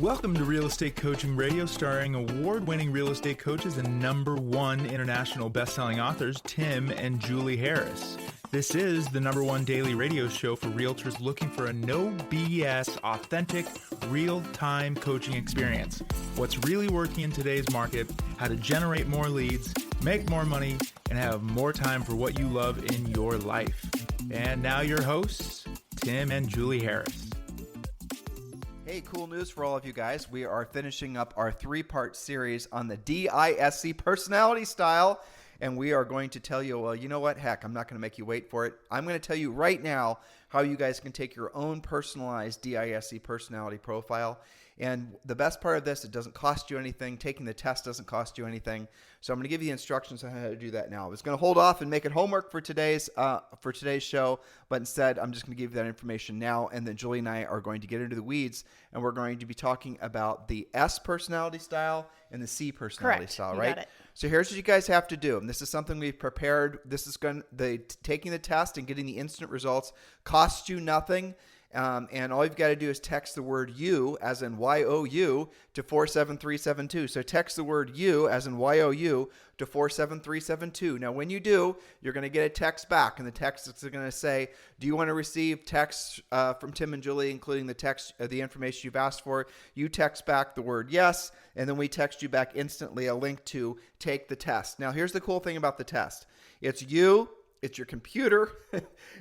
Welcome to Real Estate Coaching Radio, starring award-winning real estate coaches and #1 international best-selling authors, Tim and Julie Harris. This is the #1 daily radio show for realtors looking for a no BS, authentic, real-time coaching experience. What's really working in today's market, how to generate more leads, make more money, and have more time for what you love in your life. And now your hosts, Tim and Julie Harris. Hey, cool news for all of you guys. We are finishing up our 3-part series on the DISC personality style, and we are going to tell you, well, you know what? Heck, I'm not going to make you wait for it. I'm going to tell you right now how you guys can take your own personalized DISC personality profile. And the best part of this, it doesn't cost you anything. Taking the test doesn't cost you anything. So I'm going to give you the instructions on how to do that now. I was going to hold off and make it homework for today's show, but instead I'm just going to give you that information now. And then Julie and I are going to get into the weeds, and we're going to be talking about the S personality style and the C personality style, right? Got it. So here's what you guys have to do. And this is something we've prepared. This is taking the test and getting the instant results costs you nothing. And all you've got to do is text the word you, as in YOU, to 47372. So text the word you, as in YOU, to 47372. Now, when you do, you're going to get a text back, and the text is going to say, do you want to receive text from Tim and Julie, including the information you've asked for? You text back the word yes, and then we text you back instantly a link to take the test. Now, here's the cool thing about the test. It's you. It's your computer.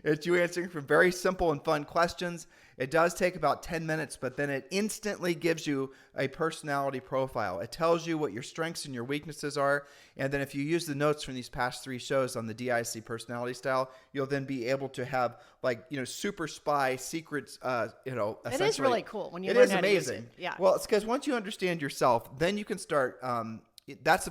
It's you answering from very simple and fun questions. It does take about 10 minutes, but then it instantly gives you a personality profile. It tells you what your strengths and your weaknesses are. And then if you use the notes from these past 3 shows on the DISC personality style, you'll then be able to have super spy secrets, It is really cool when you learn how to use it. It is amazing. Yeah. Well, it's because once you understand yourself, then you can start that's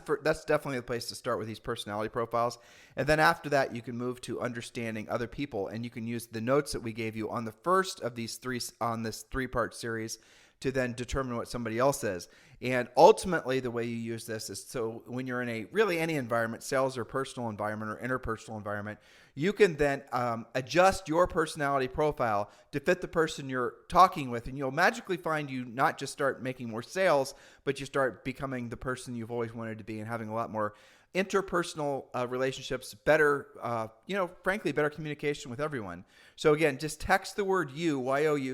definitely the place to start with these personality profiles. And then after that, you can move to understanding other people, and you can use the notes that we gave you on the first of these 3 on this 3-part series to then determine what somebody else is. And ultimately, the way you use this is so when you're in any environment, sales or personal environment or interpersonal environment, you can then adjust your personality profile to fit the person you're talking with. And you'll magically find you not just start making more sales, but you start becoming the person you've always wanted to be and having a lot more interpersonal relationships, better, frankly, better communication with everyone. So again, just text the word YOU,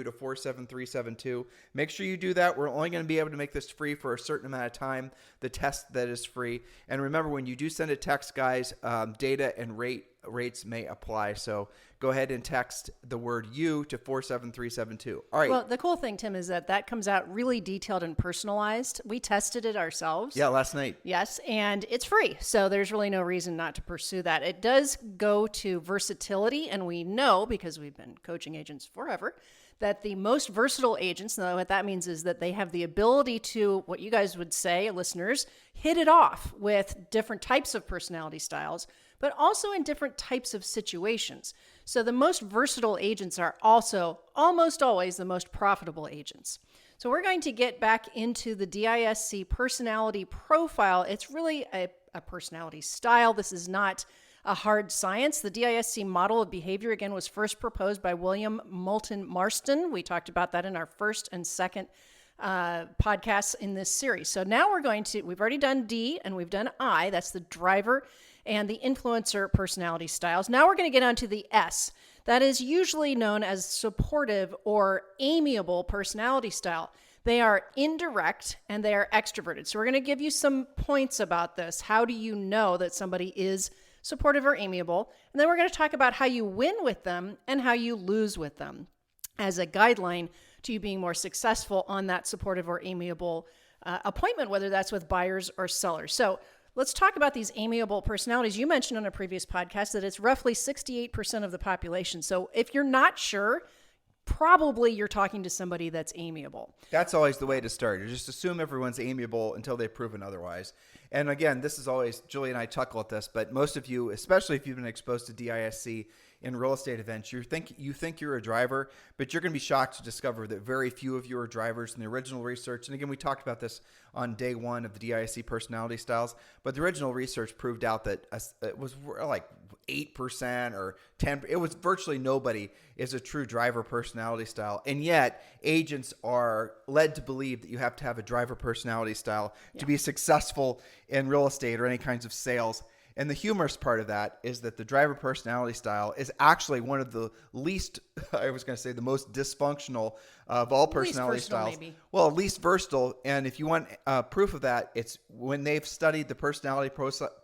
to 47372. Make sure you do that. We're only going to be able to make this free for a certain amount of time, the test that is free. And remember, when you do send a text, guys, data and rates may apply. So go ahead and text the word you to 47372. All right. Well, the cool thing, Tim, is that comes out really detailed and personalized. We tested it ourselves. Yeah, last night. Yes, and it's free. So there's really no reason not to pursue that. It does go to versatility, and we know, because we've been coaching agents forever, that the most versatile agents, now what that means is that they have the ability to, what you guys would say, listeners, hit it off with different types of personality styles, but also in different types of situations. So the most versatile agents are also almost always the most profitable agents. So we're going to get back into the DISC personality profile. It's really a personality style. This is not a hard science. The DISC model of behavior, again, was first proposed by William Moulton Marston. We talked about that in our first and second podcasts in this series. So now we've already done D and we've done I. That's the driver and the influencer personality styles. Now we're going to get onto the S. That is usually known as supportive or amiable personality style. They are indirect and they are extroverted. So we're going to give you some points about this. How do you know that somebody is supportive or amiable? And then we're going to talk about how you win with them and how you lose with them as a guideline to you being more successful on that supportive or amiable appointment, whether that's with buyers or sellers. So let's talk about these amiable personalities. You mentioned on a previous podcast that it's roughly 68% of the population. So if you're not sure, probably you're talking to somebody that's amiable. That's always the way to start. You just assume everyone's amiable until they've proven otherwise. And again, this is always, Julie and I chuckle at this, but most of you, especially if you've been exposed to DISC in real estate events, you think you're a driver, but you're going to be shocked to discover that very few of you are drivers in the original research. And again, we talked about this on day one of the DISC personality styles, but the original research proved out that it was like 8% or 10%. It was virtually nobody is a true driver personality style. And yet agents are led to believe that you have to have a driver personality style to be successful in real estate or any kinds of sales. And the humorous part of that is that the driver personality style is actually one of the least, I was going to say the most dysfunctional of all personality styles. Maybe. Well, least versatile. And if you want proof of that, it's when they've studied the personality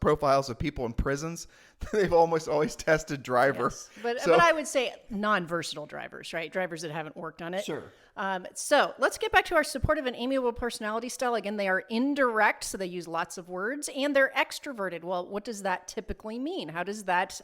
profiles of people in prisons, they've almost always tested driver. Yes. But I would say non-versatile drivers, right? Drivers that haven't worked on it. Sure. So let's get back to our supportive and amiable personality style. Again, they are indirect, so they use lots of words, and they're extroverted. Well, what does that typically mean? How does that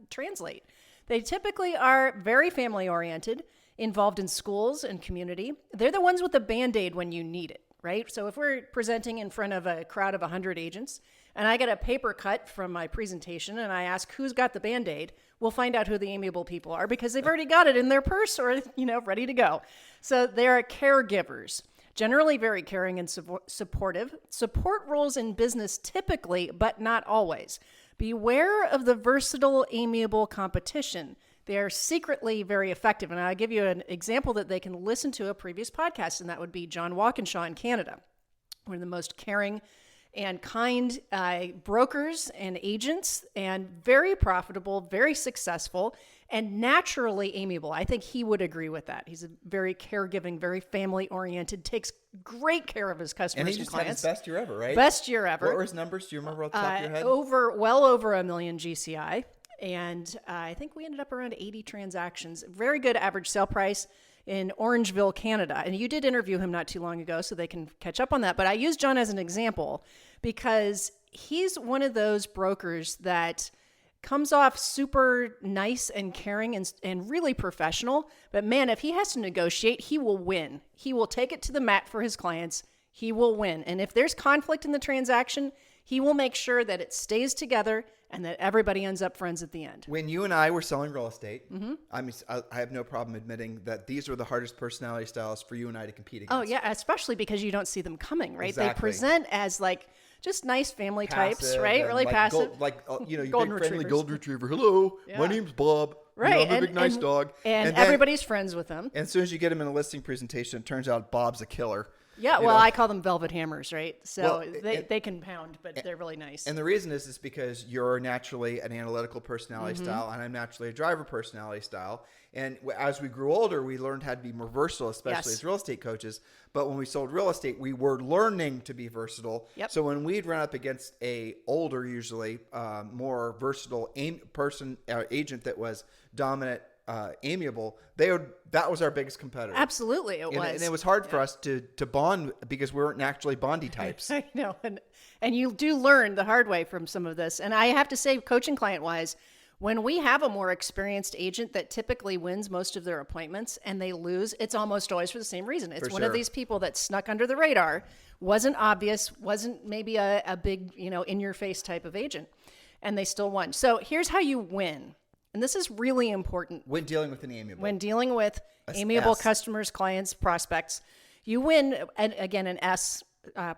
translate? They typically are very family-oriented, involved in schools and community. They're the ones with the Band-Aid when you need it, right? So if we're presenting in front of a crowd of 100 agents, and I get a paper cut from my presentation, and I ask who's got the Band-Aid, we'll find out who the amiable people are because they've already got it in their purse or, ready to go. So they're caregivers, generally very caring and supportive. Support roles in business typically, but not always. Beware of the versatile, amiable competition. They are secretly very effective. And I'll give you an example that they can listen to a previous podcast, and that would be John Walkinshaw in Canada, one of the most caring and kind brokers and agents, and very profitable, very successful, and naturally amiable. I think he would agree with that. He's a very caregiving, very family-oriented, takes great care of his customers and he just clients. had his best year ever, right? Best year ever. What were his numbers? Do you remember off the top of your head? Well over $1 million GCI. And I think we ended up around 80 transactions. Very good average sale price in Orangeville, Canada. And you did interview him not too long ago, so they can catch up on that. But I use John as an example because he's one of those brokers that comes off super nice and caring and really professional. But man, if he has to negotiate, he will win. He will take it to the mat for his clients. He will win. And if there's conflict in the transaction, he will make sure that it stays together and that everybody ends up friends at the end. When you and I were selling real estate, I have no problem admitting that these are the hardest personality styles for you and I to compete against. Oh, yeah, especially because you don't see them coming, right? Exactly. They present as like just nice family types, right? Really like passive. You golden big friendly retrievers. golden retriever. Hello, my name's Bob. Right. I'm a big nice dog. And then, everybody's friends with them. And as soon as you get him in a listing presentation, it turns out Bob's a killer. Yeah, well, I call them velvet hammers, right? So they can pound, but they're really nice. And the reason is because you're naturally an analytical personality style, and I'm naturally a driver personality style. And as we grew older, we learned how to be more versatile, especially as real estate coaches. But when we sold real estate, we were learning to be versatile. Yep. So when we'd run up against a older, usually more versatile agent that was dominant, amiable, that was our biggest competitor. Absolutely, it was. And it was hard for us to bond because we weren't actually bondy types. I know, and you do learn the hard way from some of this. And I have to say, coaching client-wise, when we have a more experienced agent that typically wins most of their appointments and they lose, it's almost always for the same reason. It's one of these people that snuck under the radar, wasn't obvious, wasn't maybe a big, in-your-face type of agent, and they still won. So here's how you win. And this is really important. When dealing with an amiable. When dealing with amiable customers, clients, prospects, you win, again, an S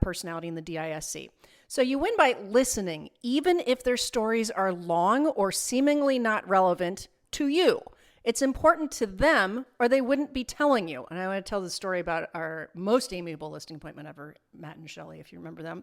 personality in the DISC. So you win by listening, even if their stories are long or seemingly not relevant to you. It's important to them or they wouldn't be telling you. And I want to tell the story about our most amiable listing appointment ever, Matt and Shelley, if you remember them,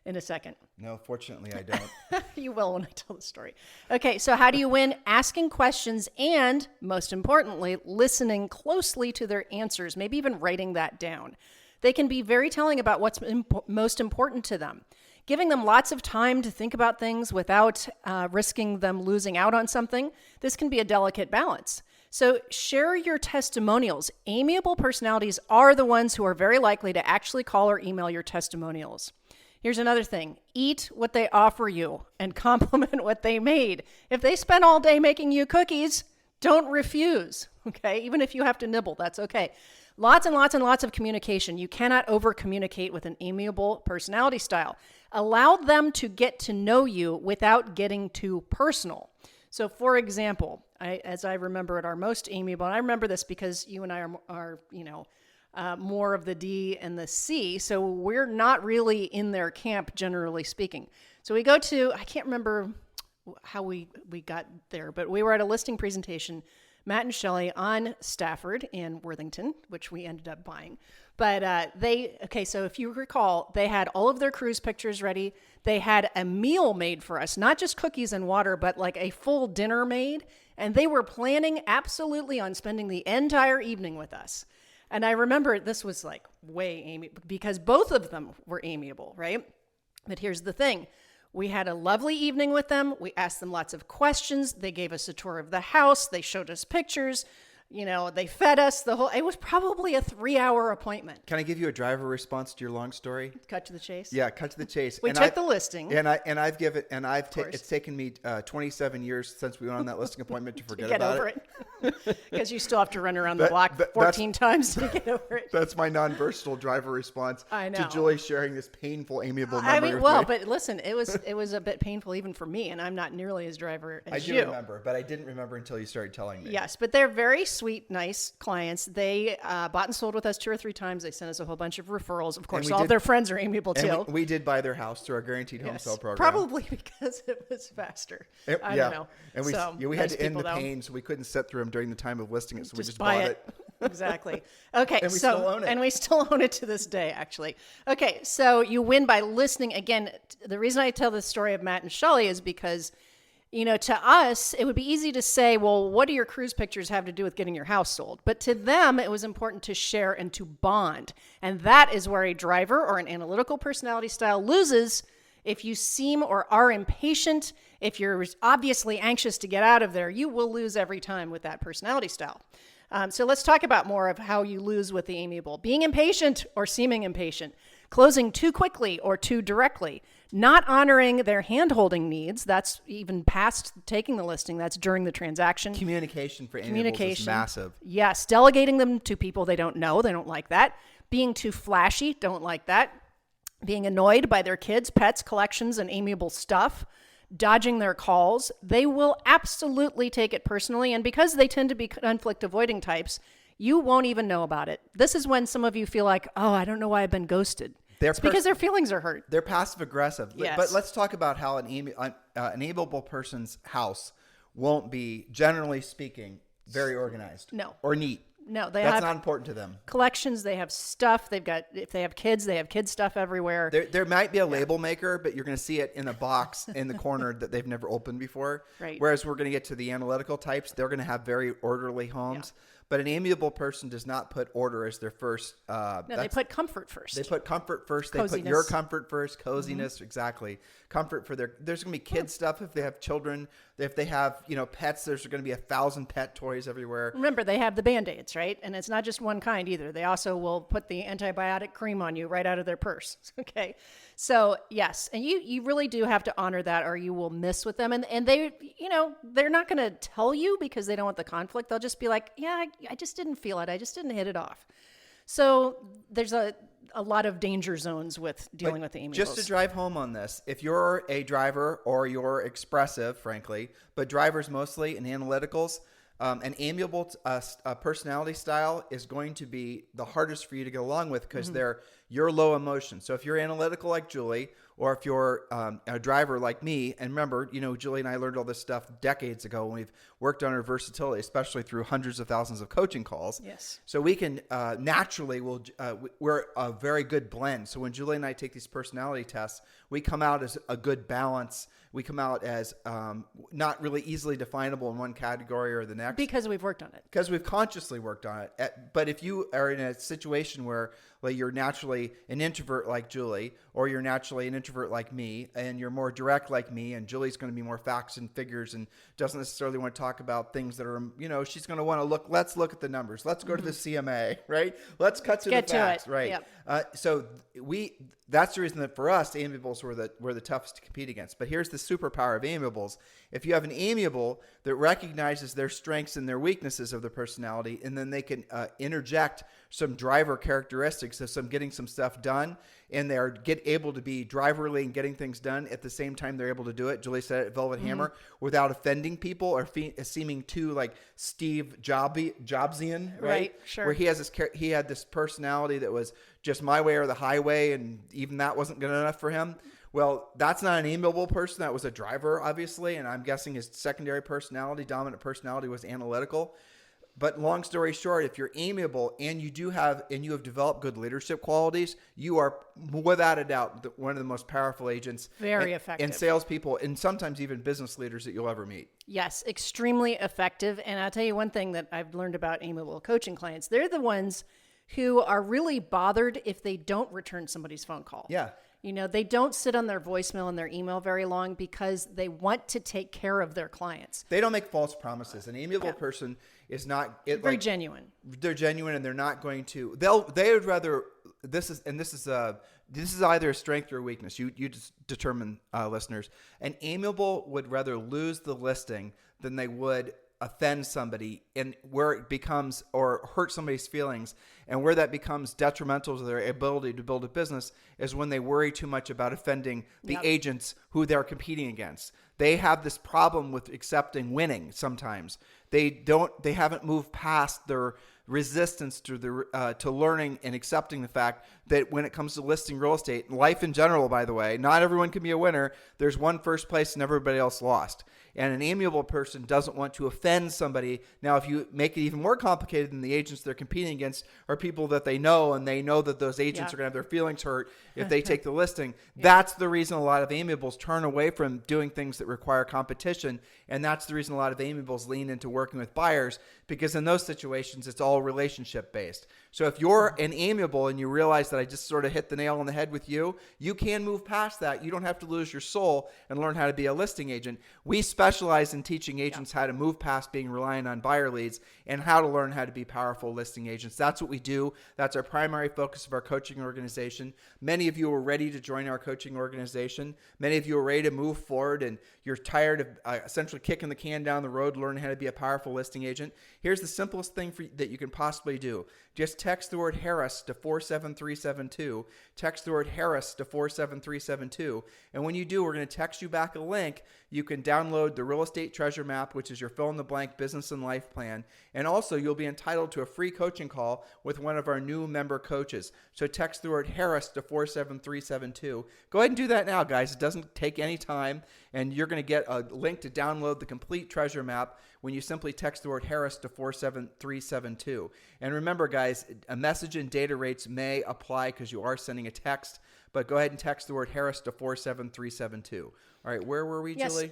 in a second. No, fortunately I don't. You will when I tell the story. Okay, so how do you win? Asking questions and, most importantly, listening closely to their answers, maybe even writing that down. They can be very telling about what's most important to them. Giving them lots of time to think about things without risking them losing out on something. This can be a delicate balance. So share your testimonials. Amiable personalities are the ones who are very likely to actually call or email your testimonials. Here's another thing. Eat what they offer you and compliment what they made. If they spent all day making you cookies, don't refuse, okay? Even if you have to nibble, that's okay. Lots and lots and lots of communication. You cannot over-communicate with an amiable personality style. Allow them to get to know you without getting too personal. So for example, as I remember it, are most amiable. And I remember this because you and I are more of the D and the C. So we're not really in their camp, generally speaking. So we go to, I can't remember how we got there, but we were at a listing presentation, Matt and Shelley on Stafford and Worthington, which we ended up buying. But so if you recall, they had all of their cruise pictures ready. They had a meal made for us, not just cookies and water, but like a full dinner made. And they were planning absolutely on spending the entire evening with us. And I remember this was like way amiable because both of them were amiable, right? But here's the thing. We had a lovely evening with them. We asked them lots of questions. They gave us a tour of the house. They showed us pictures. They fed us it was probably a 3-hour appointment. Can I give you a driver response to your long story? Cut to the chase. Yeah, cut to the chase. We took the listing. It's taken me 27 years since we went on that listing appointment to forget about it. Get over it. Because you still have to run around the block 14 times to get over it. That's my non-versatile driver response to Julie sharing this painful, amiable memory with me. But listen, it was a bit painful even for me, and I'm not nearly as driver as you. I do remember, but I didn't remember until you started telling me. Yes, but they're very sweet, nice clients. They bought and sold with us 2 or 3 times. They sent us a whole bunch of referrals. Of course, all of their friends are amiable too. We did buy their house through our guaranteed home sale program. Probably because it was faster. I don't know. And we had to end the pain, so we couldn't sit through them during the time of listing it, so we just bought it. Exactly. Okay. And we still own it. And we still own it to this day, actually. Okay. So you win by listening. Again, the reason I tell the story of Matt and Shelley is because, to us, it would be easy to say, well, what do your cruise pictures have to do with getting your house sold? But to them, it was important to share and to bond. And that is where a driver or an analytical personality style loses. If you seem or are impatient, if you're obviously anxious to get out of there, you will lose every time with that personality style. So let's talk about more of how you lose with the amiable. Being impatient or seeming impatient. Closing too quickly or too directly. Not honoring their hand-holding needs. That's even past taking the listing. That's during the transaction. Communication for amiables is massive. Yes. Delegating them to people they don't know. They don't like that. Being too flashy. Don't like that. Being annoyed by their kids, pets, collections, and amiable stuff. Dodging their calls. They will absolutely take it personally. And because they tend to be conflict-avoiding types, you won't even know about it. This is when some of you feel like, oh, I don't know why I've been ghosted. It's because their feelings are hurt. They're passive-aggressive. Yes. But let's talk about how an amiable person's house won't be, generally speaking, very organized. No. Or neat. No, that's not important to them. Collections, they have stuff. If they have kids, they have kid stuff everywhere. There might be a label maker, but you're going to see it in a box in the corner that they've never opened before. Right. Whereas we're going to get to the analytical types, they're going to have very orderly homes. Yeah. But an amiable person does not put order as their first. They put comfort first. They put comfort first. Coziness. They put your comfort first. Coziness, exactly. Comfort for there's going to be kid stuff if they have children. If they have, pets, there's going to be 1,000 pet toys everywhere. Remember, they have the Band-Aids, right? And it's not just one kind either. They also will put the antibiotic cream on you right out of their purse. Okay. So yes. And you really do have to honor that or you will miss with them. And they, they're not going to tell you because they don't want the conflict. They'll just be like, yeah, I just didn't feel it. I just didn't hit it off. So there's a lot of danger zones with dealing with the amiables. Just to drive home on this, if you're a driver or you're expressive, frankly, but drivers mostly and analyticals, an amiable personality style is going to be the hardest for you to get along with because you're low emotion. So if you're analytical like Julie, or if you're a driver like me, and remember, Julie and I learned all this stuff decades ago when we've worked on our versatility, especially through hundreds of thousands of coaching calls. Yes. So we can naturally, we're a very good blend. So when Julie and I take these personality tests, we come out as a good balance. We come out as not really easily definable in one category or the next. Because we've worked on it. Because we've consciously worked on it. But if you are in a situation where you're naturally an introvert like Julie, or you're naturally an introvert like me, and you're more direct like me, and Julie's going to be more facts and figures and doesn't necessarily want to talk about things that are, she's going to want to let's look at the numbers. Let's go to the CMA, right? Let's cut to the facts, right? Yep. So that's the reason that for us, amiables were the toughest to compete against. But here's the superpower of amiables. If you have an amiable that recognizes their strengths and their weaknesses of their personality, and then they can interject some driver characteristics of some getting some stuff done, and they're able to be driver driverly and getting things done at the same time they're able to do it. Julie said it, Velvet Hammer, without offending people or seeming too like Steve Jobsian, right? Sure. Where he had this personality that was just my way or the highway, and even that wasn't good enough for him. Well, that's not an amiable person. That was a driver, obviously, and I'm guessing his secondary personality, dominant personality, was analytical. But long story short, if you're amiable and you have developed good leadership qualities, you are without a doubt one of the most powerful agents, very effective, and salespeople, and sometimes even business leaders that you'll ever meet. Yes, extremely effective. And I'll tell you one thing that I've learned about amiable coaching clients: they're the ones who are really bothered if they don't return somebody's phone call. Yeah. They don't sit on their voicemail and their email very long because they want to take care of their clients. They don't make false promises. An amiable person is not very genuine. They're genuine, and they're not going to. They would rather. This is either a strength or a weakness. You just determine, listeners. An amiable would rather lose the listing than they would offend somebody, and where it becomes or hurt somebody's feelings, and where that becomes detrimental to their ability to build a business is when they worry too much about offending the agents who they're competing against. They have this problem with accepting winning sometimes. They haven't moved past their resistance to learning and accepting the fact that when it comes to listing real estate, life in general, by the way, not everyone can be a winner. There's one first place and everybody else lost. And an amiable person doesn't want to offend somebody. Now, if you make it even more complicated, than the agents they're competing against are people that they know, and they know that those agents are going to have their feelings hurt if they take the listing. That's the reason a lot of amiables turn away from doing things that require competition. And that's the reason a lot of amiables lean into working with buyers, because in those situations, it's all relationship based. So if you're an amiable and you realize that I just sort of hit the nail on the head with you, you can move past that. You don't have to lose your soul and learn how to be a listing agent. We specialize in teaching agents how to move past being reliant on buyer leads and how to learn how to be powerful listing agents. That's what we do. That's our primary focus of our coaching organization. Many of you are ready to join our coaching organization. Many of you are ready to move forward, and you're tired of essentially kicking the can down the road, learning how to be a powerful listing agent. Here's the simplest thing that you can possibly do. Just text the word Harris to 47372. Text the word Harris to 47372. And when you do, we're going to text you back a link. You can download the Real Estate Treasure Map, which is your fill-in-the-blank business and life plan. And also, you'll be entitled to a free coaching call with one of our new member coaches. So text the word Harris to 47372. Go ahead and do that now, guys. It doesn't take any time. And you're going to get a link to download the complete treasure map when you simply text the word Harris to 47372. And remember, guys, a message and data rates may apply because you are sending a text, but go ahead and text the word Harris to 47372. All right, where were we, Julie?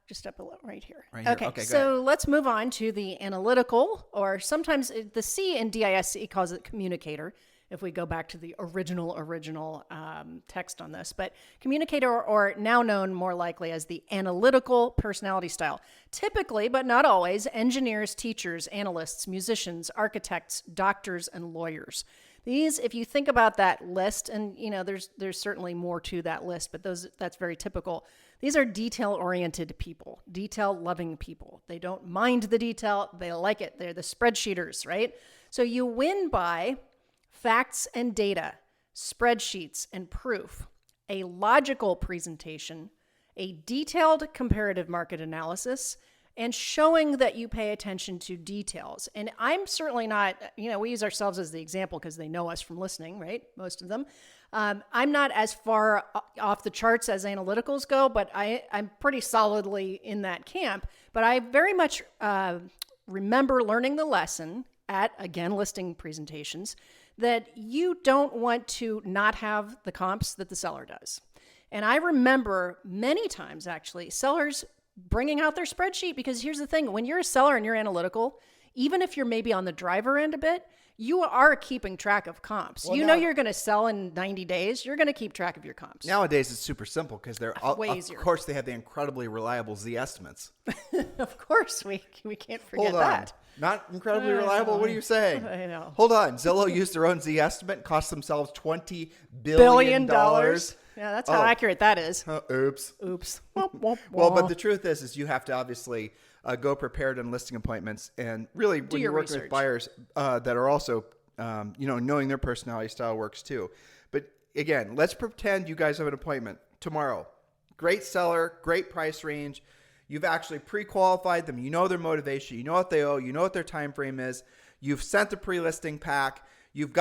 Just up a little, right here. Right here. Okay, so let's move on to the analytical, or sometimes the C in DISC calls it communicator, if we go back to the original text on this. But communicator, or now known more likely as the analytical personality style. Typically, but not always, engineers, teachers, analysts, musicians, architects, doctors, and lawyers. These, if you think about that list, and there's certainly more to that list, but that's very typical. These are detail-oriented people, detail-loving people. They don't mind the detail. They like it. They're the spreadsheeters, right? So you win by facts and data, spreadsheets and proof, a logical presentation, a detailed comparative market analysis, and showing that you pay attention to details. And I'm certainly not, we use ourselves as the example because they know us from listening, right? Most of them. I'm not as far off the charts as analyticals go, but I'm pretty solidly in that camp. But I very much remember learning the lesson at, again, listing presentations, that you don't want to not have the comps that the seller does. And I remember many times, actually, sellers bringing out their spreadsheet, because here's the thing. When you're a seller and you're analytical, even if you're maybe on the driver end a bit, you are keeping track of comps. Well, you're going to sell in 90 days. You're going to keep track of your comps. Nowadays, it's super simple because they're way easier. Of course, they have the incredibly reliable Z estimates. Of course, we can't forget that. Not incredibly reliable? What are you saying? I know. Hold on. Zillow used their own Z estimate, cost themselves $20 billion. Yeah, that's how accurate that is. Oops. Well, but the truth is you have to obviously go prepared on listing appointments, and really when you're working with buyers that are also, knowing their personality style works too. But again, let's pretend you guys have an appointment tomorrow. Great seller, great price range. You've actually pre-qualified them. You know their motivation. You know what they owe. You know what their time frame is. You've sent the pre-listing pack. You've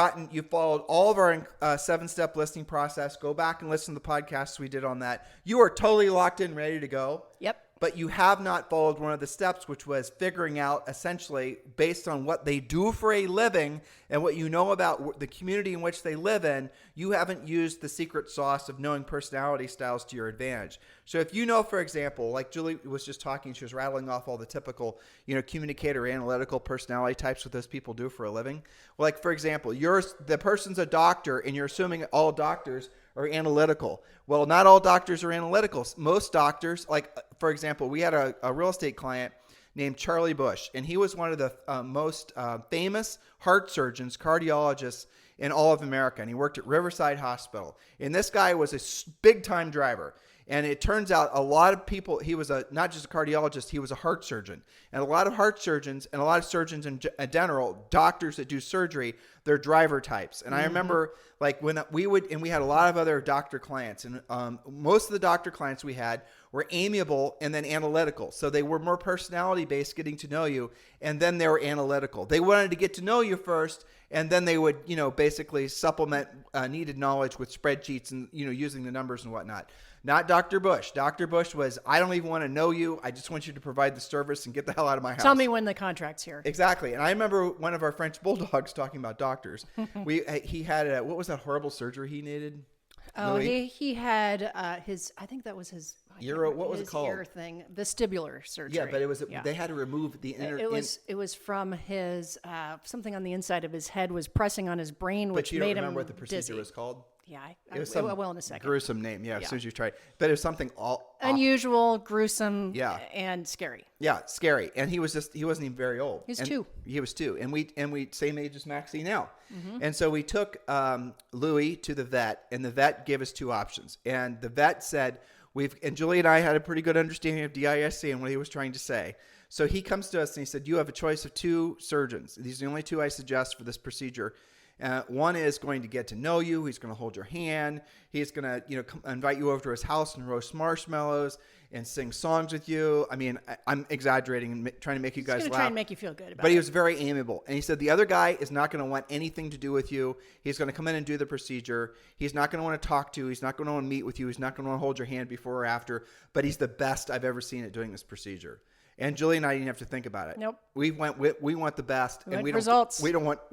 followed all of our 7-step listing process. Go back and listen to the podcasts we did on that. You are totally locked in, ready to go. Yep. But you have not followed one of the steps, which was figuring out essentially based on what they do for a living and what you know about the community in which they live in, you haven't used the secret sauce of knowing personality styles to your advantage. So if you know, for example, like Julie was just talking, she was rattling off all the typical, communicator, analytical personality types what those people do for a living. Well, like, for example, the person's a doctor and you're assuming all doctors are analytical. Well, not all doctors are analytical. Most doctors, like, for example, we had a real estate client named Charlie Bush, and he was one of the most famous heart surgeons, cardiologists in all of America, and he worked at Riverside Hospital. And this guy was a big-time driver. And it turns out a lot of people, he was not just a cardiologist, he was a heart surgeon. And a lot of heart surgeons and a lot of surgeons in general, doctors that do surgery, they're driver types. And I remember like when we had a lot of other doctor clients, and most of the doctor clients we had were amiable and then analytical. So they were more personality based, getting to know you, and then they were analytical. They wanted to get to know you first, and then they would, basically supplement needed knowledge with spreadsheets and, using the numbers and whatnot. Not Dr. Bush. Dr. Bush was, I don't even want to know you. I just want you to provide the service and get the hell out of my house. Tell me when the contract's here. Exactly. And I remember one of our French bulldogs talking about doctors. He had what was that horrible surgery he needed? Oh, Louis? he had his, I think that was his what was it called? Ear thing, vestibular surgery. Yeah, but it was they had to remove the inner. It was from his something on the inside of his head was pressing on his brain, which but you made don't remember him what the procedure dizzy. was called? Yeah, it was I some will in a second. Gruesome name, yeah. As soon as you try it, but it was something all unusual, gruesome, yeah, and scary. Yeah, scary. And he wasn't even very old. He was 2. He was 2, and we same age as Maxie now. And so we took Louis to the vet, and the vet gave us 2 options. And the vet said and Julie and I had a pretty good understanding of DISC and what he was trying to say. So he comes to us and he said, you have a choice of 2 surgeons. These are the only 2 I suggest for this procedure. One is going to get to know you. He's going to hold your hand. He's going to, invite you over to his house and roast marshmallows and sing songs with you. I mean, I'm exaggerating and trying to make you guys laugh. He's going to try and make you feel good about it. But he was very amiable. And he said the other guy is not going to want anything to do with you. He's going to come in and do the procedure. He's not going to want to talk to you. He's not going to want to meet with you. He's not going to want to hold your hand before or after. But he's the best I've ever seen at doing this procedure. And Julie and I didn't have to think about it. Nope. We want the best, and we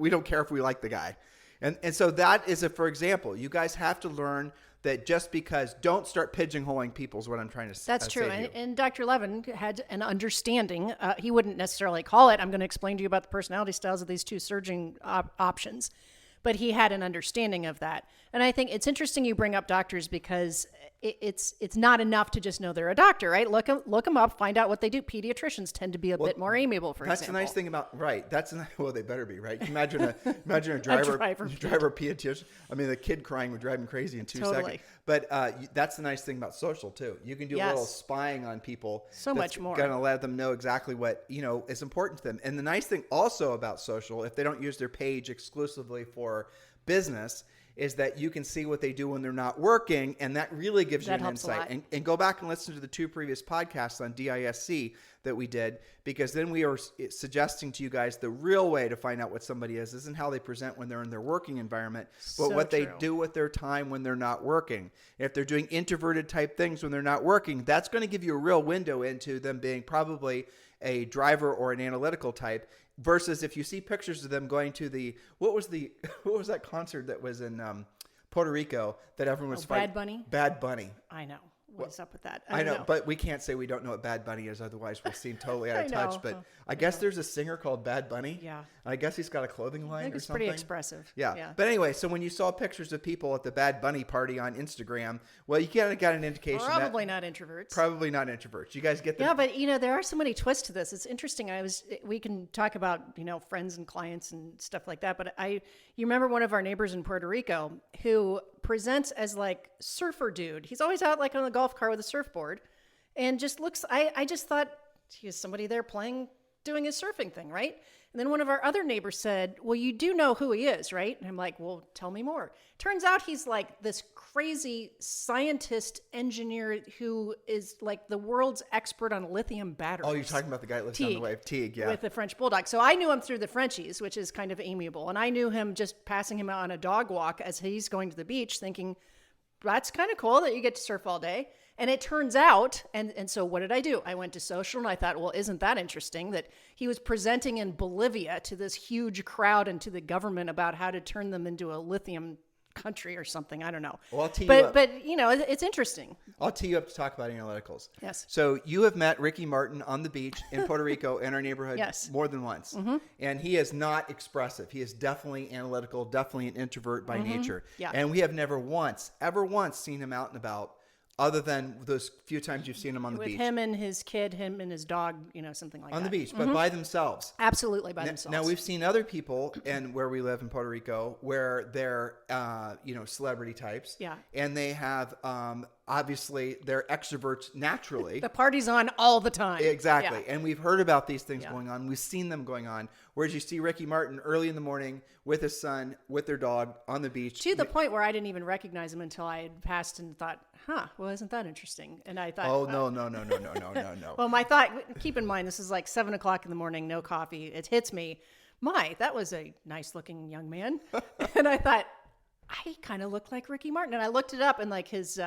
don't care if we like the guy. And so that is for example, you guys have to learn that just because don't start pigeonholing people is what I'm trying to say. That's true. And Dr. Levin had an understanding. He wouldn't necessarily call it, I'm going to explain to you about the personality styles of these 2 surging options. But he had an understanding of that. And I think it's interesting you bring up doctors because it's not enough to just know they're a doctor, right? Look them up, find out what they do. Pediatricians tend to be a bit more amiable, for example. That's the nice thing about, right. They better be, right? Imagine a driver pediatrician. I mean, the kid crying would drive him crazy in 2 seconds. But that's the nice thing about social too. You can do a little spying on people. So much more. Going to let them know exactly what, is important to them. And the nice thing also about social, if they don't use their page exclusively for business, is that you can see what they do when they're not working, and that really gives you an insight. And go back and listen to the 2 previous podcasts on DISC that we did, because then we are suggesting to you guys the real way to find out what somebody isn't how they present when they're in their working environment, but what they do with their time when they're not working. If they're doing introverted type things when they're not working, that's going to give you a real window into them being probably a driver or an analytical type. Versus if you see pictures of them going to what was that concert that was in Puerto Rico that everyone was fighting? Bad Bunny? Bad Bunny. I know. What's up with that? I know, but we can't say we don't know what Bad Bunny is, otherwise we'll seem totally out of touch. But I guess there's a singer called Bad Bunny. Yeah. I guess he's got a clothing line or something. It's pretty expressive. Yeah. But anyway, so when you saw pictures of people at the Bad Bunny party on Instagram, well, you kind of got an indication Probably not introverts. Probably not introverts. You guys get the... Yeah, but there are so many twists to this. It's interesting. We can talk about, friends and clients and stuff like that. But you remember one of our neighbors in Puerto Rico who presents as like surfer dude. He's always out like on the golf cart with a surfboard and just looks, I just thought he was somebody there doing his surfing thing, right? And then one of our other neighbors said, well, you do know who he is, right? And I'm like, well, tell me more. Turns out he's like this crazy scientist engineer who is like the world's expert on lithium batteries. Oh, you're talking about the guy that lives down the way of Teague, yeah. With the French Bulldog. So I knew him through the Frenchies, which is kind of amiable. And I knew him just passing him out on a dog walk as he's going to the beach thinking, that's kind of cool that you get to surf all day. And it turns out, and so what did I do? I went to social and I thought, well, isn't that interesting that he was presenting in Bolivia to this huge crowd and to the government about how to turn them into a lithium country or something. I don't know. Well, I'll tee you up. But, you know, it's interesting. I'll tee you up to talk about analyticals. Yes. So you have met Ricky Martin on the beach in Puerto Rico in our neighborhood Yes. more than once. Mm-hmm. And he is not expressive. He is definitely analytical, definitely an introvert by nature. Yeah. And we have never ever once seen him out and about, other than those few times you've seen him on the With beach. him and his kid, him and his dog, you know, something like that. On the beach, but by themselves. Absolutely by themselves. Now we've seen other people, and where we live in Puerto Rico, where they're, celebrity types. Yeah. And they have, obviously, they're extroverts naturally. The party's on all the time. Exactly. Yeah. And we've heard about these things going on. We've seen them going on. Whereas you see Ricky Martin early in the morning with his son, with their dog on the beach. To the point where I didn't even recognize him until I had passed and thought, well, isn't that interesting? And I thought, Oh, no. Well, my thought, keep in mind, this is like 7 o'clock in the morning, no coffee. It hits me. That was a nice looking young man. And I thought, I kind of look like Ricky Martin. And I looked it up and like his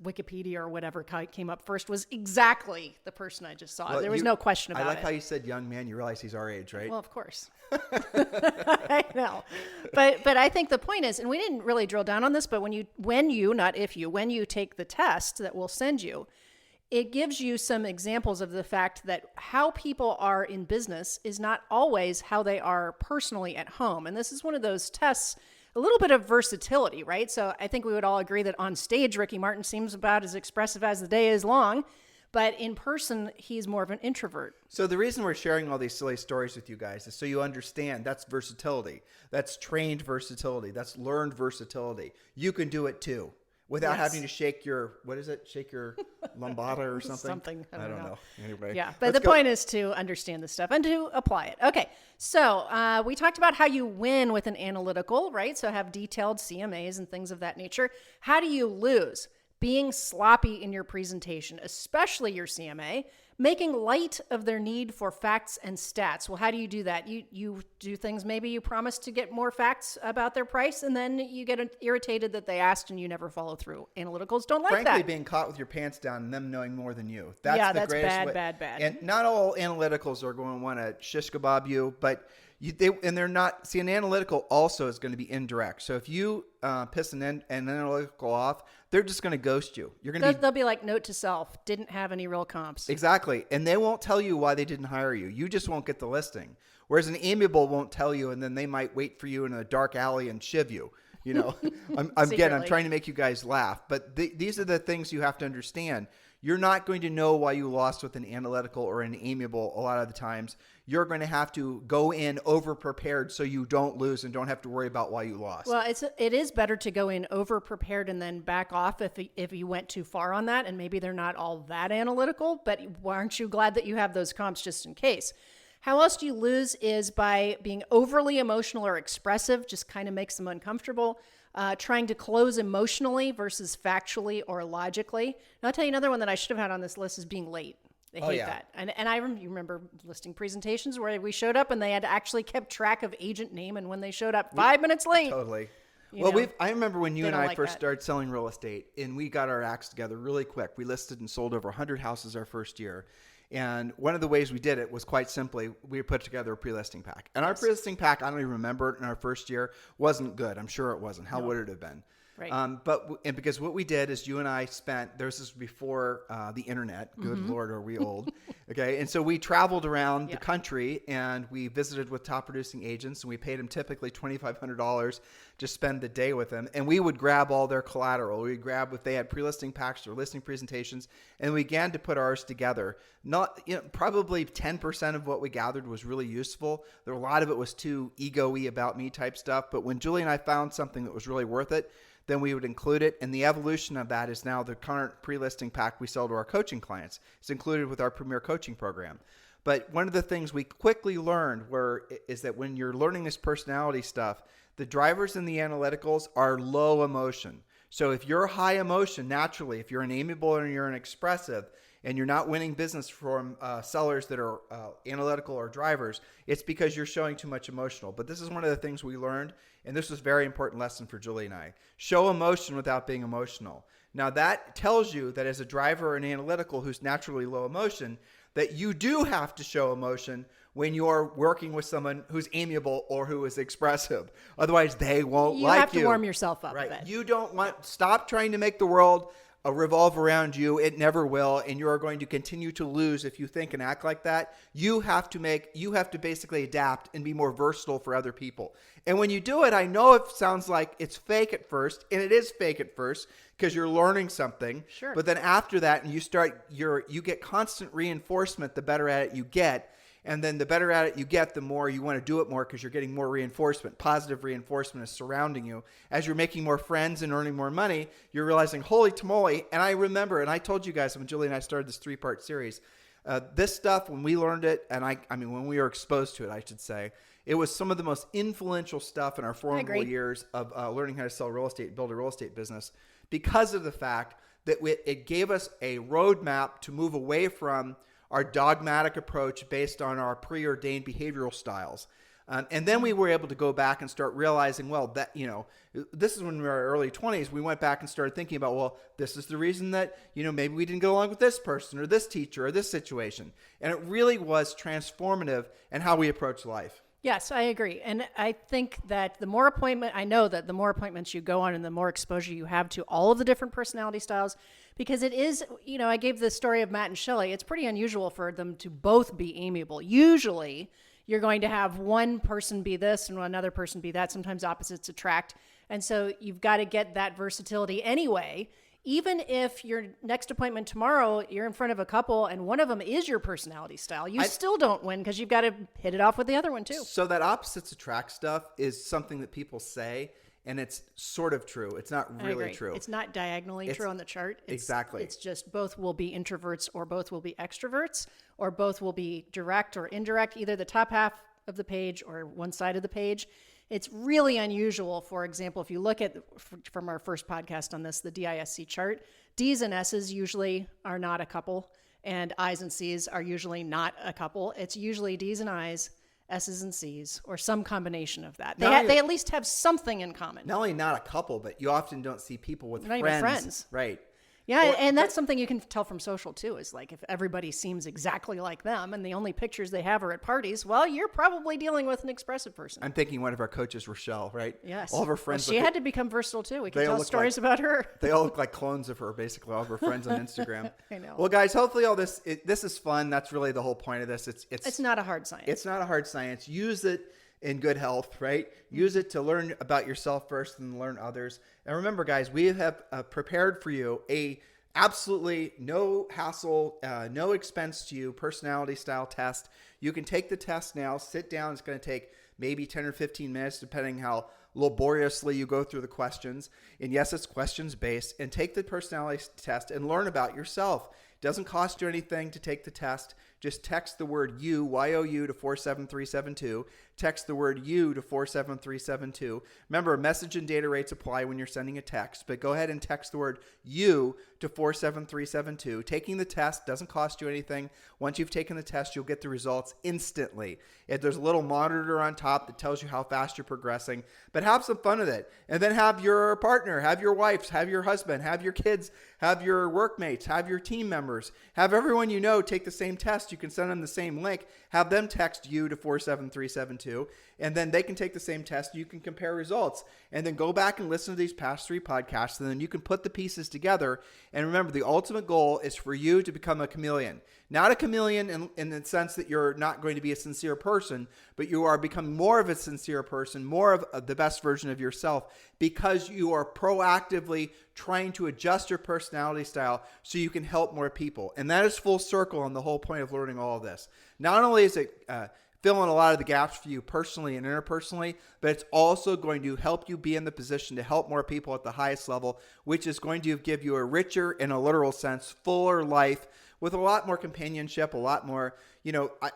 Wikipedia or whatever came up first was exactly the person I just saw. Well, there was no question about it. I like how you said young man. You realize he's our age, right? Well, of course. I know. But I think the point is, and we didn't really drill down on this, but when you take the test that we'll send you, it gives you some examples of the fact that how people are in business is not always how they are personally at home. And this is one of those tests, a little bit of versatility, right? So I think we would all agree that on stage, Ricky Martin seems about as expressive as the day is long, but in person, he's more of an introvert. So the reason we're sharing all these silly stories with you guys is so you understand that's versatility. That's trained versatility. That's learned versatility. You can do it too. Without having to shake your lambada or something? Something. I don't know. Anyway. Yeah, but the point is to understand this stuff and to apply it. Okay, so we talked about how you win with an analytical, right? So have detailed CMAs and things of that nature. How do you lose? Being sloppy in your presentation, especially your CMA, making light of their need for facts and stats. Well, how do you do that? You do things, maybe you promise to get more facts about their price, and then you get irritated that they asked and you never follow through. Analyticals don't like that. Frankly, being caught with your pants down and them knowing more than you. That's the greatest way. bad. And not all analyticals are going to want to shish kebab you, but they're not. See, an analytical also is going to be indirect. So if you piss an analytical off, they're just going to ghost you. They'll be like, note to self, didn't have any real comps. Exactly. And they won't tell you why they didn't hire you. You just won't get the listing. Whereas an amiable won't tell you, and then they might wait for you in a dark alley and shiv you. You know, I'm trying to make you guys laugh. But these are the things you have to understand. You're not going to know why you lost with an analytical or an amiable a lot of the times. You're going to have to go in over-prepared so you don't lose and don't have to worry about why you lost. Well, it is better to go in over-prepared and then back off if you went too far on that, and maybe they're not all that analytical, but aren't you glad that you have those comps just in case? How else do you lose is by being overly emotional or expressive, just kind of makes them uncomfortable. Trying to close emotionally versus factually or logically. And I'll tell you another one that I should have had on this list is being late. They hate that. And I remember listing presentations where we showed up and they had actually kept track of agent name and when they showed up 5 minutes late. Totally. I remember when you and I first started selling real estate and we got our acts together really quick. We listed and sold over 100 houses our first year. And one of the ways we did it was quite simply, we put together a pre-listing pack. And our pre-listing pack, I don't even remember it in our first year, wasn't good. I'm sure it wasn't. How would it have been? Right. Because what we did is you and I spent, this was before the internet. Good Lord, are we old? Okay. And so we traveled around the country and we visited with top producing agents and we paid them typically $2,500 to spend the day with them. And we would grab all their collateral. We'd grab if they had pre-listing packs or listing presentations, and we began to put ours together. Probably 10% of what we gathered was really useful. A lot of it was too ego-y about me type stuff. But when Julie and I found something that was really worth it, then we would include it. And the evolution of that is now the current pre-listing pack we sell to our coaching clients. It's included with our premier coaching program. But one of the things we quickly learned is that when you're learning this personality stuff, the drivers and the analyticals are low emotion. So if you're high emotion, naturally, if you're an amiable or you're an expressive, and you're not winning business from sellers that are analytical or drivers, it's because you're showing too much emotional. But this is one of the things we learned, and this was a very important lesson for Julie and I. Show emotion without being emotional. Now that tells you that as a driver or an analytical who's naturally low emotion, that you do have to show emotion when you're working with someone who's amiable or who is expressive. Otherwise, they won't like you. You have to warm yourself up right. a bit. You don't stop trying to make the world revolve around you. It never will, and you are going to continue to lose if you think and act like that. You have to basically adapt and be more versatile for other people. And when you do it, I know it sounds like it's fake at first, and it is fake at first because you're learning something. Sure. But then after that, and you get constant reinforcement the better at it you get. And then the better at it you get, the more you want to do it more because you're getting more reinforcement. Positive reinforcement is surrounding you. As you're making more friends and earning more money, you're realizing, holy tamale. And I remember, and I told you guys when Julie and I started this 3-part series, this stuff, when we learned it, and when we were exposed to it, I should say, it was some of the most influential stuff in our formative years of learning how to sell real estate, build a real estate business, because of the fact that it gave us a roadmap to move away from our dogmatic approach based on our preordained behavioral styles. And then we were able to go back and start realizing, well, that, this is when we were in our early 20s, we went back and started thinking about, well, this is the reason that, maybe we didn't get along with this person or this teacher or this situation. And it really was transformative in how we approach life. Yes, I agree. And I think that I know that the more appointments you go on and the more exposure you have to all of the different personality styles, because it is, I gave the story of Matt and Shelley. It's pretty unusual for them to both be amiable. Usually you're going to have one person be this and another person be that. Sometimes opposites attract. And so you've got to get that versatility anyway. Even if your next appointment tomorrow, you're in front of a couple and one of them is your personality style, you still don't win because you've got to hit it off with the other one too. So that opposites attract stuff is something that people say, and it's sort of true. It's not really true. It's not diagonally true on the chart. Exactly. It's just both will be introverts or both will be extroverts or both will be direct or indirect, either the top half of the page or one side of the page. It's really unusual. For example, if you look at from our first podcast on this, the DISC chart, D's and S's usually are not a couple, and I's and C's are usually not a couple. It's usually D's and I's, S's and C's, or some combination of that. They at least have something in common. Not only not a couple, but you often don't see people with not friends. Even friends. Right. Yeah, and that's something you can tell from social too, is like if everybody seems exactly like them and the only pictures they have are at parties, well, you're probably dealing with an expressive person. I'm thinking one of our coaches, Rochelle, right? Yes. All of her friends. Well, she had to become versatile too. We can tell stories about her. They all look like clones of her, basically, all of her friends on Instagram. I know. Well, guys, hopefully all this is fun. That's really the whole point of this. It's not a hard science. It's not a hard science. Use it in good health, right? Use it to learn about yourself first and learn others. And remember, guys, we have prepared for you a absolutely no hassle, no expense to you personality style test. You can take the test now, sit down. It's going to take maybe 10 or 15 minutes, depending how laboriously you go through the questions. And yes, it's questions based. And take the personality test and learn about yourself. It doesn't cost you anything to take the test. Just text the word you, Y-O-U, to 47372. Text the word you to 47372. Remember, message and data rates apply when you're sending a text, but go ahead and text the word you to 47372. Taking the test doesn't cost you anything. Once you've taken the test, you'll get the results instantly. There's a little monitor on top that tells you how fast you're progressing, but have some fun with it. And then have your partner, have your wife, have your husband, have your kids, have your workmates, have your team members, have everyone you know take the same test. You can send them the same link, have them text you to 47372, and then they can take the same test. You can compare results, and then go back and listen to these past 3 podcasts, and then you can put the pieces together. And remember, the ultimate goal is for you to become a chameleon. Not a chameleon in the sense that you're not going to be a sincere person, but you are becoming more of a sincere person, more of the best version of yourself, because you are proactively trying to adjust your personality style so you can help more people. And that is full circle on the whole point of learning all of this. Not only is it fill in a lot of the gaps for you personally and interpersonally, but it's also going to help you be in the position to help more people at the highest level, which is going to give you a richer, in a literal sense, fuller life with a lot more companionship, a lot more,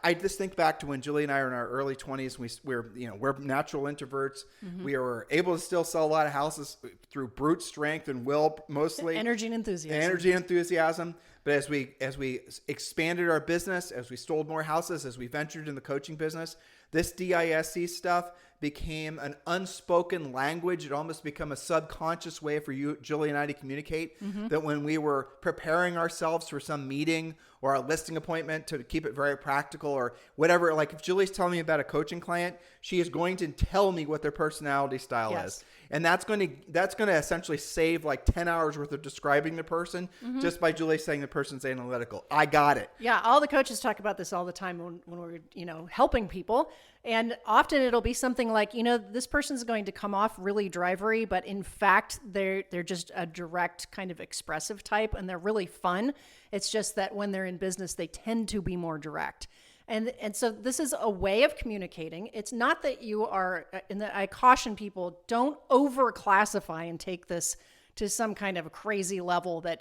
I just think back to when Julie and I were in our early 20s. We're natural introverts. Mm-hmm. We were able to still sell a lot of houses through brute strength and will, mostly. Energy and enthusiasm. But as we expanded our business, as we sold more houses, as we ventured in the coaching business, this DISC stuff became an unspoken language. It almost became a subconscious way for you, Julie and I, to communicate. Mm-hmm. That when we were preparing ourselves for some meeting or a listing appointment, to keep it very practical or whatever, like if Julie's telling me about a coaching client, she is going to tell me what their personality style is. And that's going to essentially save like 10 hours worth of describing the person, mm-hmm. just by Julie saying the person's analytical. I got it. Yeah, all the coaches talk about this all the time when we're helping people. And often it'll be something like, this person's going to come off really drivery, but in fact, they're just a direct kind of expressive type, and they're really fun. It's just that when they're in business, they tend to be more direct. And so this is a way of communicating. It's not that you are, and I caution people, don't over-classify and take this to some kind of a crazy level that,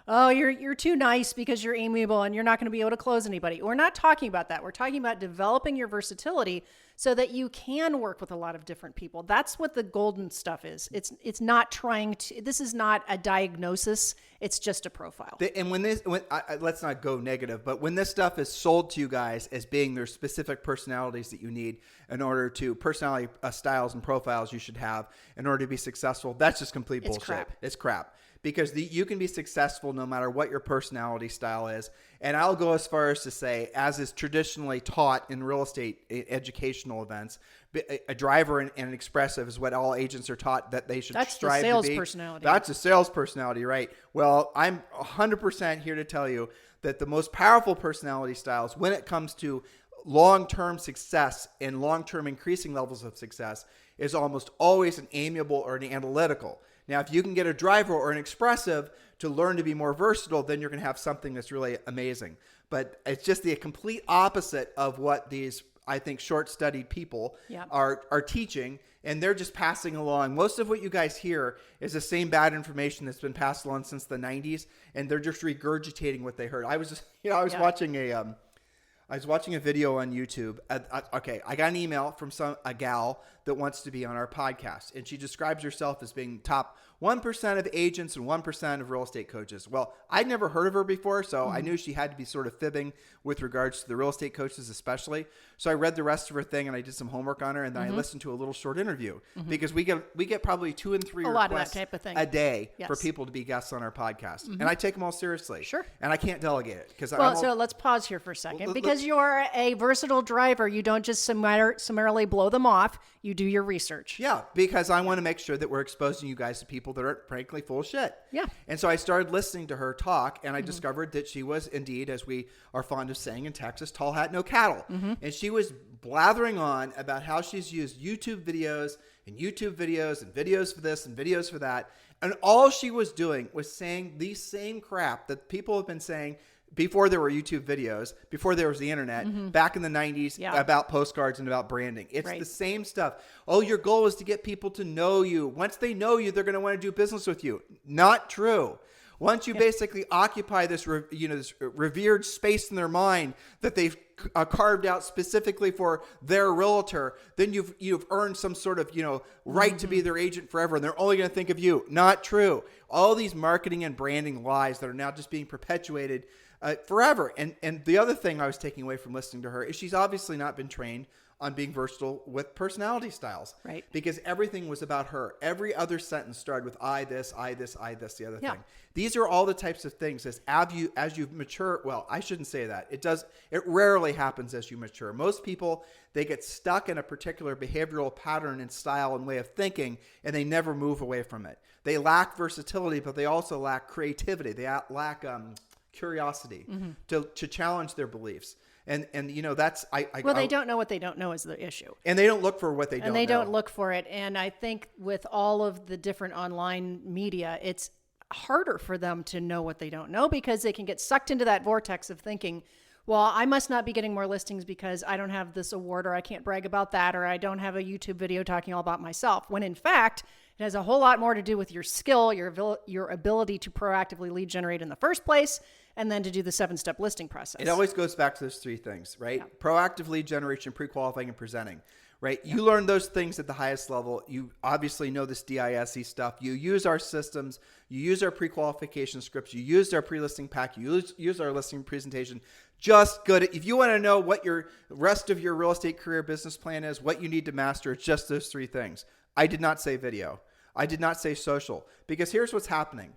oh, you're too nice because you're amiable and you're not going to be able to close anybody. We're not talking about that. We're talking about developing your versatility so that you can work with a lot of different people. That's what the golden stuff is. It's not this is not a diagnosis. It's just a profile. And let's not go negative, but when this stuff is sold to you guys as being their specific personalities that you need in order to personality styles and profiles you should have in order to be successful, that's just complete bullshit. It's crap. Because you can be successful no matter what your personality style is. And I'll go as far as to say, as is traditionally taught in real estate educational events, a driver and an expressive is what all agents are taught that they should strive to be. That's the sales personality. That's a sales personality, right? Well, I'm 100% here to tell you that the most powerful personality styles when it comes to long-term success and long-term increasing levels of success is almost always an amiable or an analytical. Now, if you can get a driver or an expressive to learn to be more versatile, then you're going to have something that's really amazing. But it's just the complete opposite of what these, I think, short-studied people are teaching, and they're just passing along. Most of what you guys hear is the same bad information that's been passed along since the 90s, and they're just regurgitating what they heard. I was watching a video on YouTube. I got an email from a gal that wants to be on our podcast, and she describes herself as being top 1% of agents and 1% of real estate coaches. Well, I'd never heard of her before, so I knew she had to be sort of fibbing with regards to the real estate coaches especially. So I read the rest of her thing, and I did some homework on her, and then I listened to a little short interview because we get probably 2 and 3 requests of that type of thing a day for people to be guests on our podcast. And I take them all seriously. Sure. And I can't delegate it. So let's pause here for a second. Because you're a versatile driver, you don't just summarily blow them off. You do your research. Yeah, because I want to make sure that we're exposing you guys to people that are frankly full of shit. Yeah. And so I started listening to her talk, and I discovered that she was indeed, as we are fond of saying in Texas, tall hat, no cattle. And she was blathering on about how she's used YouTube videos and videos for this and videos for that. And all she was doing was saying the same crap that people have been saying before there were YouTube videos, before there was the internet, back in the 90s, about postcards and about branding. It's the same stuff. Oh, your goal is to get people to know you. Once they know you, they're going to want to do business with you. Not true. Once you basically occupy this revered space in their mind that they've carved out specifically for their realtor, then you've earned some sort of right to be their agent forever, and they're only going to think of you. Not true. All these marketing and branding lies that are now just being perpetuated forever. And the other thing I was taking away from listening to her is she's obviously not been trained on being versatile with personality styles. Right. Because everything was about her. Every other sentence started with I this, the other thing. These are all the types of things as you mature. Well, I shouldn't say that. It rarely happens as you mature. Most people, they get stuck in a particular behavioral pattern and style and way of thinking, and they never move away from it. They lack versatility, but they also lack creativity. They lack curiosity to challenge their beliefs. And that's they don't know what they don't know is the issue. And they don't look for what they don't know. And they don't look for it. And I think with all of the different online media, it's harder for them to know what they don't know because they can get sucked into that vortex of thinking well, I must not be getting more listings because I don't have this award, or I can't brag about that, or I don't have a YouTube video talking all about myself. When in fact, it has a whole lot more to do with your skill, your ability to proactively lead generate in the first place, and then to do the 7-step listing process. It always goes back to those 3 things, right? Yeah. Proactive lead generation, pre-qualifying, and presenting, right? Yeah. You learn those things at the highest level. You obviously know this DISC stuff. You use our systems. You use our pre-qualification scripts. You use our pre-listing pack. You use our listing presentation. Just good. If you want to know what your rest of your real estate career business plan is, what you need to master, it's just those 3 things. I did not say video. I did not say social, because here's what's happening.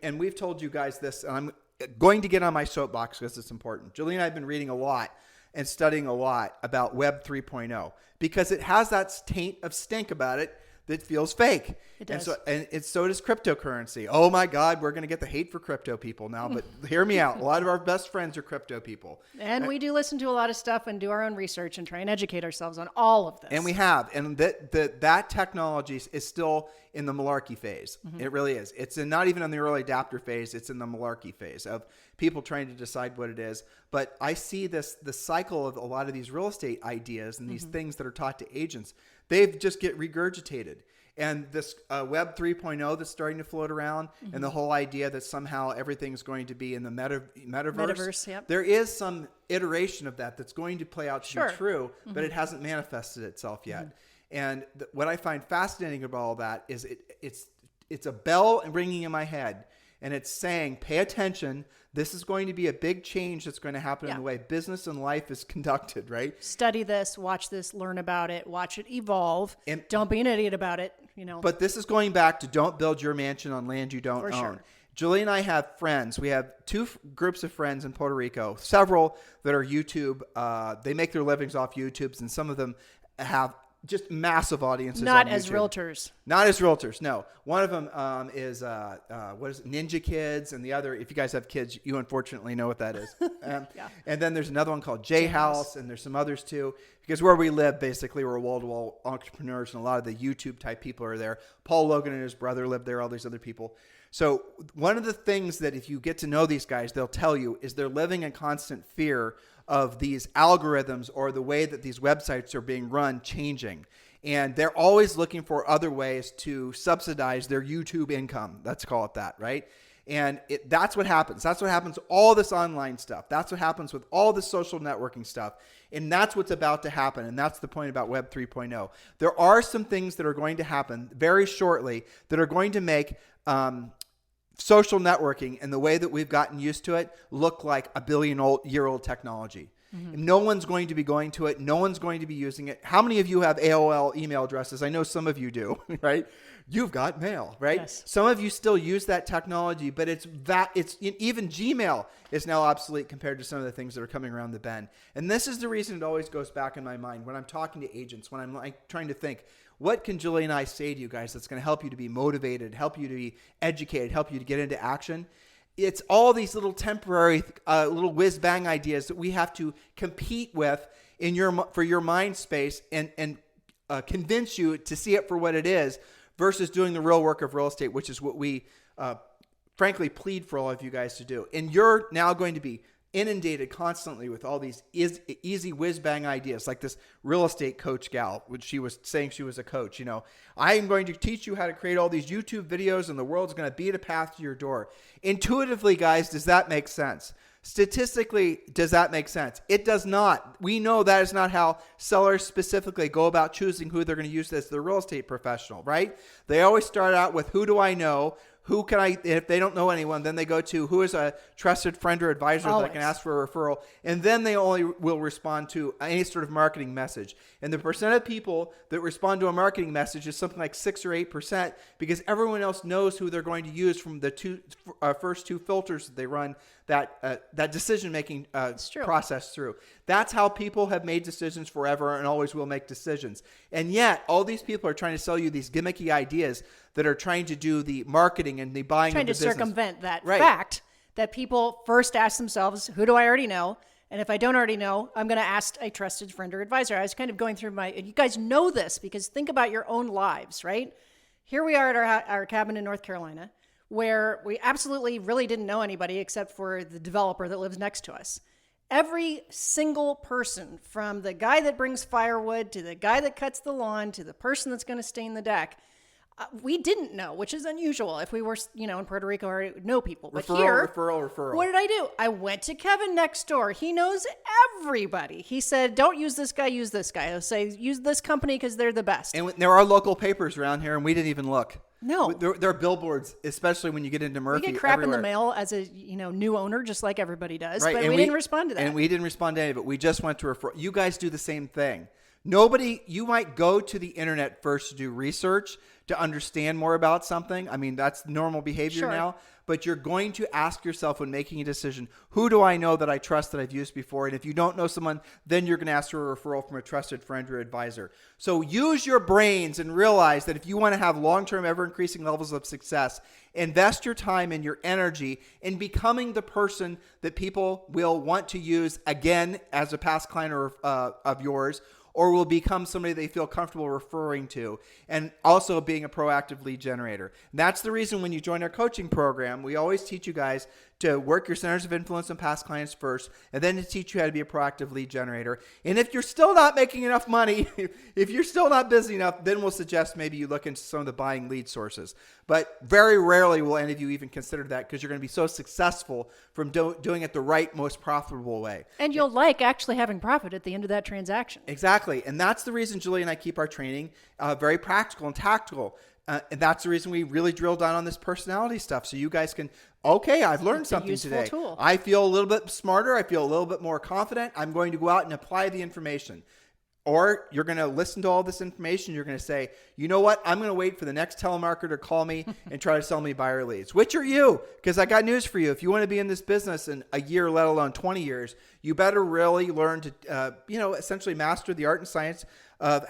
And we've told you guys this, and I'm going to get on my soapbox because it's important. Julie and I have been reading a lot and studying a lot about Web 3.0 because it has that taint of stink about it that feels fake. It does. And so does cryptocurrency. Oh my God, we're going to get the hate for crypto people now, but hear me out. A lot of our best friends are crypto people. And we do listen to a lot of stuff and do our own research and try and educate ourselves on all of this. And we have. And that technology is still in the malarkey phase. Mm-hmm. It really is. It's not even in the early adapter phase. It's in the malarkey phase of people trying to decide what it is. But I see the cycle of a lot of these real estate ideas and these things that are taught to agents. They've just get regurgitated. And this Web 3.0 that's starting to float around, and the whole idea that somehow everything's going to be in the metaverse. Yep. There is some iteration of that that's going to play out to be true, but it hasn't manifested itself yet. And what I find fascinating about all that is it's a bell ringing in my head, and it's saying, pay attention. This is going to be a big change that's going to happen in the way business and life is conducted, right? Study this, watch this, learn about it, watch it evolve. And don't be an idiot about it, But this is going back to don't build your mansion on land you don't own. Sure. Julie and I have friends. We have 2 groups of friends in Puerto Rico, several that are YouTube. They make their livings off YouTubes, and some of them have just massive audiences. Not on as YouTube. realtors. Not as realtors, no. One of them is Ninja Kids, and the other, if you guys have kids, you unfortunately know what that is. And then there's another one called J House, and there's some others too. Because where we live, basically, we're wall-to-wall entrepreneurs, and a lot of the YouTube-type people are there. Paul Logan and his brother live there, all these other people. So one of the things that if you get to know these guys, they'll tell you is they're living in constant fear of these algorithms or the way that these websites are being run changing. And they're always looking for other ways to subsidize their YouTube income. Let's call it that, right? And that's what happens. That's what happens with all this online stuff. That's what happens with all the social networking stuff. And that's what's about to happen. And that's the point about Web 3.0. There are some things that are going to happen very shortly that are going to make social networking and the way that we've gotten used to it look like a billion-year-old technology. No one's going to be going to it. No one's going to be using it. How many of you have AOL email addresses? I know some of you do, right? You've got mail, right? Yes. Some of you still use that technology, but even Gmail is now obsolete compared to some of the things that are coming around the bend. And this is the reason it always goes back in my mind when I'm talking to agents, when I'm trying to think, what can Julie and I say to you guys that's going to help you to be motivated, help you to be educated, help you to get into action? It's all these little temporary, little whiz-bang ideas that we have to compete with for your mind space and convince you to see it for what it is versus doing the real work of real estate, which is what we frankly plead for all of you guys to do. And you're now going to be inundated constantly with all these easy whiz-bang ideas, like this real estate coach gal, which she was saying she was a coach. I am going to teach you how to create all these YouTube videos, and the world's going to beat a path to your door. Intuitively, guys, does that make sense? Statistically, does that make sense? It does not. We know that is not how sellers specifically go about choosing who they're going to use as their real estate professional, right? They always start out with, who do I know? Who can I, if they don't know anyone, then they go to who is a trusted friend or advisor that I can ask for a referral. And then they only will respond to any sort of marketing message. And the percent of people that respond to a marketing message is something like 6 or 8% because everyone else knows who they're going to use from the first 2 filters that they run that decision-making process through. That's how people have made decisions forever and always will make decisions. And yet, all these people are trying to sell you these gimmicky ideas that are trying to do the marketing and the buying trying of the to business. Circumvent that fact that people first ask themselves, who do I already know? And if I don't already know, I'm going to ask a trusted friend or advisor. I was kind of going through you guys know this because think about your own lives, right? Here we are at our cabin in North Carolina, where we absolutely really didn't know anybody except for the developer that lives next to us. Every single person, from the guy that brings firewood to the guy that cuts the lawn to the person that's going to stain the deck, we didn't know, which is unusual if we were, in Puerto Rico or know people. But Referral. What did I do? I went to Kevin next door. He knows everybody. He said, don't use this guy, use this guy. He'll say, use this company because they're the best. And there are local papers around here, and we didn't even look. No. There are billboards, especially when you get into Murphy. We get crap everywhere. in the mail as a new owner, just like everybody does. Right. But and we didn't respond to that. And we didn't respond to any of it. We just went to refer. You guys do the same thing. You might go to the internet first to do research, to understand more about something. I mean, that's normal behavior now. But you're going to ask yourself when making a decision, who do I know that I trust that I've used before? And if you don't know someone, then you're going to ask for a referral from a trusted friend or advisor. So use your brains and realize that if you want to have long-term, ever-increasing levels of success, invest your time and your energy in becoming the person that people will want to use again as a past client of yours, or will become somebody they feel comfortable referring to, and also being a proactive lead generator. That's the reason when you join our coaching program, we always teach you guys to work your centers of influence and past clients first, and then to teach you how to be a proactive lead generator. And if you're still not making enough money, if you're still not busy enough, then we'll suggest maybe you look into some of the buying lead sources. But very rarely will any of you even consider that, because you're going to be so successful from doing it the right, most profitable way. And you'll like actually having profit at the end of that transaction. Exactly. And that's the reason Julie and I keep our training very practical and tactical. And that's the reason we really drill down on this personality stuff. So you guys can, okay, I've learned something today. Tool. I feel a little bit smarter. I feel a little bit more confident. I'm going to go out and apply the information. Or you're going to listen to all this information. You're going to say, you know what? I'm going to wait for the next telemarketer to call me and try to sell me buyer leads. Which are you? Because I got news for you. If you want to be in this business in a year, let alone 20 years, you better really learn to, essentially master the art and science of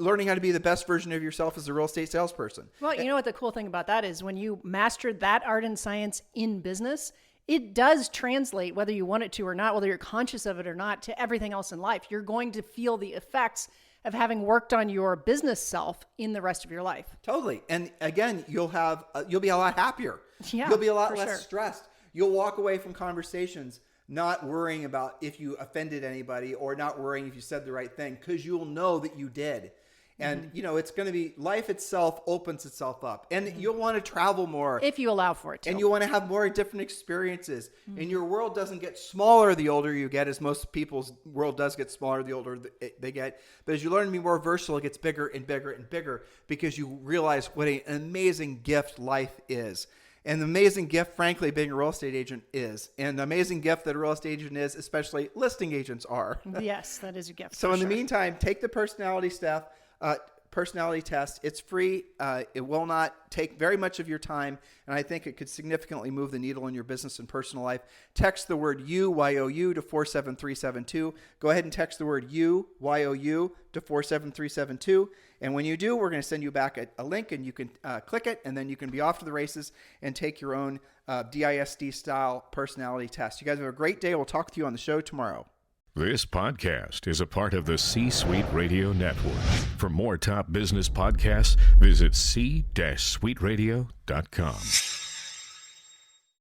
learning how to be the best version of yourself as a real estate salesperson. Well, you know what the cool thing about that is, when you master that art and science in business, it does translate, whether you want it to or not, whether you're conscious of it or not, to everything else in life. You're going to feel the effects of having worked on your business self in the rest of your life. Totally. And again, you'll be a lot happier. Yeah, you'll be a lot less stressed. You'll walk away from conversations not worrying about if you offended anybody, or not worrying if you said the right thing, because you'll know that you did. And, it's going to be, life itself opens itself up, and you'll want to travel more. If you allow for it to. And you want to have more different experiences. And your world doesn't get smaller the older you get, as most people's world does get smaller the older they get. But as you learn to be more versatile, it gets bigger and bigger and bigger, because you realize what an amazing gift life is. And the amazing gift, frankly, being a real estate agent is. And the amazing gift that a real estate agent is, especially listing agents are. Yes, that is a gift. So in the meantime, take the personality test. It's free. It will not take very much of your time, and I think it could significantly move the needle in your business and personal life. Text the word YOU, Y-O-U, to 47372. Go ahead and text the word YOU, Y-O-U, to 47372. And when you do, we're going to send you back a link, and you can click it, and then you can be off to the races and take your own DISD-style personality test. You guys have a great day. We'll talk to you on the show tomorrow. This podcast is a part of the C-Suite Radio Network. For more top business podcasts, visit c-suiteradio.com.